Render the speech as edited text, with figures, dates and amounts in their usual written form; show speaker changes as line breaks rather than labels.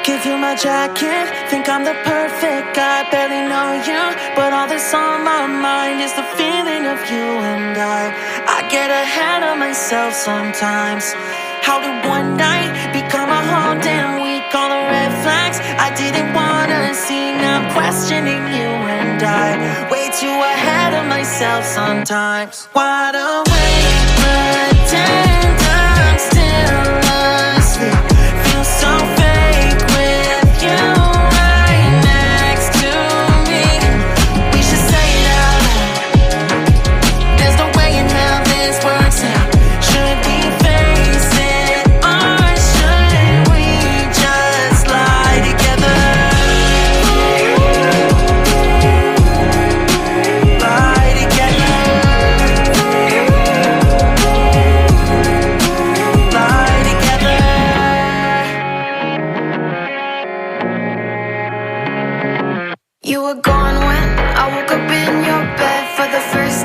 Give you my jacket, think I'm the perfect guy. Barely know you, but all that's on my mind is the feeling of you and I get ahead of myself sometimes. How did one night become a whole damn week? All the red flags I didn't wanna see. Now I'm questioning you and I way too ahead of myself sometimes. Wide awake, pretend I'm still asleep. Feel so fake with you right next to me. We should say it out loud. There's no way in hell this works out. Should we face it or should we just lie together? Lie together. Lie together.
You were gone when I woke up in your bed for the first